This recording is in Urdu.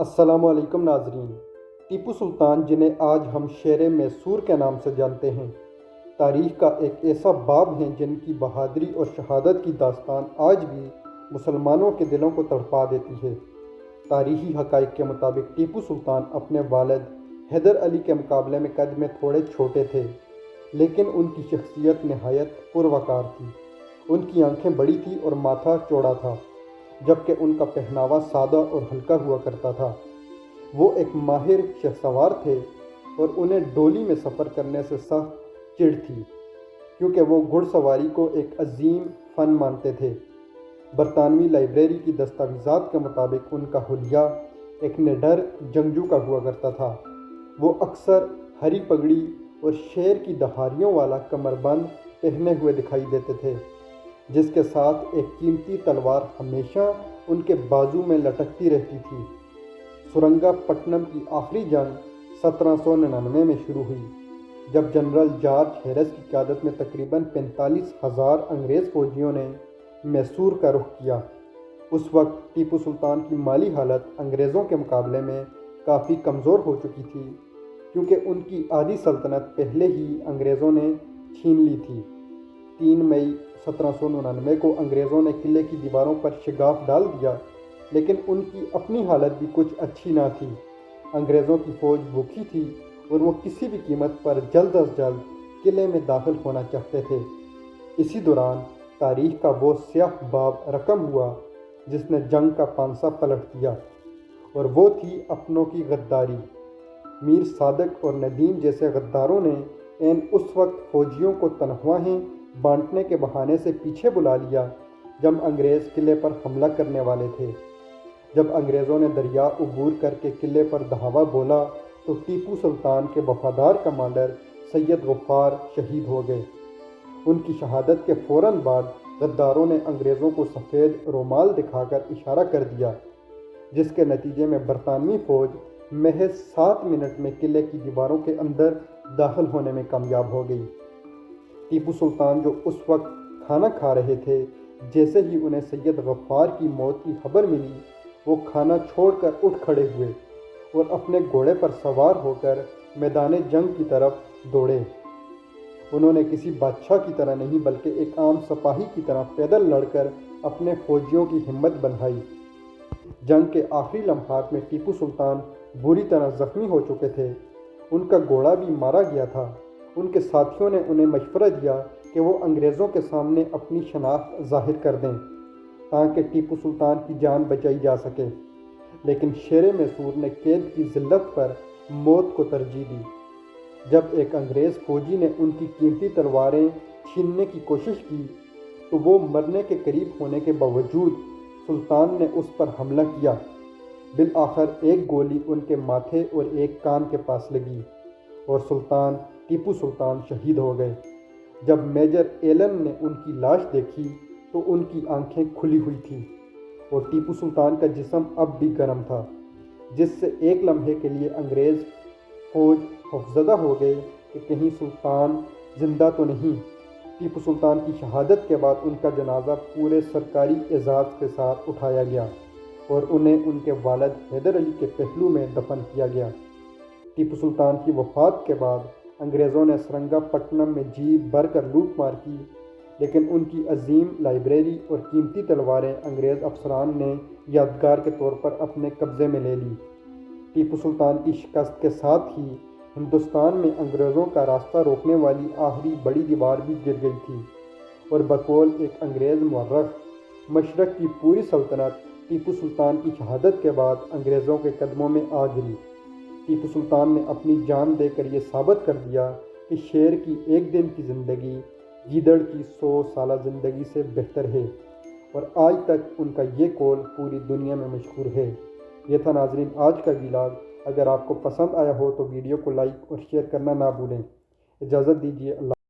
السلام علیکم ناظرین۔ ٹیپو سلطان، جنہیں آج ہم شیر میسور کے نام سے جانتے ہیں، تاریخ کا ایک ایسا باب ہیں جن کی بہادری اور شہادت کی داستان آج بھی مسلمانوں کے دلوں کو تڑپا دیتی ہے۔ تاریخی حقائق کے مطابق ٹیپو سلطان اپنے والد حیدر علی کے مقابلے میں قد میں تھوڑے چھوٹے تھے، لیکن ان کی شخصیت نہایت پروقار تھی۔ ان کی آنکھیں بڑی تھیں اور ماتھا چوڑا تھا، جبکہ ان کا پہناوا سادہ اور ہلکا ہوا کرتا تھا۔ وہ ایک ماہر شہ سوار تھے اور انہیں ڈولی میں سفر کرنے سے سخت چڑ تھی، کیونکہ وہ گھڑ سواری کو ایک عظیم فن مانتے تھے۔ برطانوی لائبریری کی دستاویزات کے مطابق ان کا حلیہ ایک نڈر جنگجو کا ہوا کرتا تھا۔ وہ اکثر ہری پگڑی اور شیر کی دہاڑیوں والا کمربند پہنے ہوئے دکھائی دیتے تھے، جس کے ساتھ ایک قیمتی تلوار ہمیشہ ان کے بازو میں لٹکتی رہتی تھی۔ سرنگا پٹنم کی آخری جنگ 1799 میں شروع ہوئی، جب جنرل جارج ہیرس کی قیادت میں تقریباً 45,000 انگریز فوجیوں نے میسور کا رخ کیا۔ اس وقت ٹیپو سلطان کی مالی حالت انگریزوں کے مقابلے میں کافی کمزور ہو چکی تھی، کیونکہ ان کی آدھی سلطنت پہلے ہی انگریزوں نے چھین لی تھی۔ 3 مئی 1799 کو انگریزوں نے قلعے کی دیواروں پر شگاف ڈال دیا، لیکن ان کی اپنی حالت بھی کچھ اچھی نہ تھی۔ انگریزوں کی فوج بھوکی تھی اور وہ کسی بھی قیمت پر جلد از جلد قلعے میں داخل ہونا چاہتے تھے۔ اسی دوران تاریخ کا وہ سیاہ باب رقم ہوا جس نے جنگ کا پانسا پلٹ دیا، اور وہ تھی اپنوں کی غداری۔ میر صادق اور ندیم جیسے غداروں نے اس وقت فوجیوں کو تنخواہیں بانٹنے کے بہانے سے پیچھے بلا لیا جب انگریز قلعے پر حملہ کرنے والے تھے۔ جب انگریزوں نے دریا عبور کر کے قلعے پر دھاوا بولا تو ٹیپو سلطان کے وفادار کمانڈر سید غفار شہید ہو گئے۔ ان کی شہادت کے فوراً بعد غداروں نے انگریزوں کو سفید رومال دکھا کر اشارہ کر دیا، جس کے نتیجے میں برطانوی فوج محض 7 منٹ میں قلعے کی دیواروں کے اندر داخل ہونے میں کامیاب ہو گئی۔ ٹیپو سلطان، جو اس وقت کھانا کھا رہے تھے، جیسے ہی انہیں سید غفار کی موت کی خبر ملی، وہ کھانا چھوڑ کر اٹھ کھڑے ہوئے اور اپنے گھوڑے پر سوار ہو کر میدان جنگ کی طرف دوڑے۔ انہوں نے کسی بادشاہ کی طرح نہیں بلکہ ایک عام سپاہی کی طرح پیدل لڑ کر اپنے فوجیوں کی ہمت بندھائی۔ جنگ کے آخری لمحات میں ٹیپو سلطان بری طرح زخمی ہو چکے تھے۔ ان کا گھوڑا بھی مارا گیا تھا۔ ان کے ساتھیوں نے انہیں مشورہ دیا کہ وہ انگریزوں کے سامنے اپنی شناخت ظاہر کر دیں تاکہ ٹیپو سلطان کی جان بچائی جا سکے، لیکن شیر میسور نے قید کی ذلت پر موت کو ترجیح دی۔ جب ایک انگریز فوجی نے ان کی قیمتی تلواریں چھیننے کی کوشش کی تو وہ مرنے کے قریب ہونے کے باوجود سلطان نے اس پر حملہ کیا۔ بالآخر ایک گولی ان کے ماتھے اور ایک کان کے پاس لگی اور ٹیپو سلطان شہید ہو گئے۔ جب میجر ایلن نے ان کی لاش دیکھی تو ان کی آنکھیں کھلی ہوئی تھیں اور ٹیپو سلطان کا جسم اب بھی گرم تھا، جس سے ایک لمحے کے لیے انگریز فوج خوفزدہ ہو گئے کہ کہیں سلطان زندہ تو نہیں۔ ٹیپو سلطان کی شہادت کے بعد ان کا جنازہ پورے سرکاری اعزاز کے ساتھ اٹھایا گیا اور انہیں ان کے والد حیدر علی کے پہلو میں دفن کیا گیا۔ ٹیپو سلطان کی وفات کے بعد انگریزوں نے سرنگا پٹنم میں جی بھر کر لوٹ مار کی، لیکن ان کی عظیم لائبریری اور قیمتی تلواریں انگریز افسران نے یادگار کے طور پر اپنے قبضے میں لے لی۔ ٹیپو سلطان کی شکست کے ساتھ ہی ہندوستان میں انگریزوں کا راستہ روکنے والی آخری بڑی دیوار بھی گر گئی تھی، اور بقول ایک انگریز مورخ، مشرق کی پوری سلطنت ٹیپو سلطان کی شہادت کے بعد انگریزوں کے قدموں میں آ گری۔ ٹیپو سلطان نے اپنی جان دے کر یہ ثابت کر دیا کہ شیر کی ایک دن کی زندگی گیدڑ کی 100 سالہ زندگی سے بہتر ہے، اور آج تک ان کا یہ قول پوری دنیا میں مشہور ہے۔ یہ تھا ناظرین آج کا ویلاگ۔ اگر آپ کو پسند آیا ہو تو ویڈیو کو لائک اور شیئر کرنا نہ بھولیں۔ اجازت دیجیے، اللہ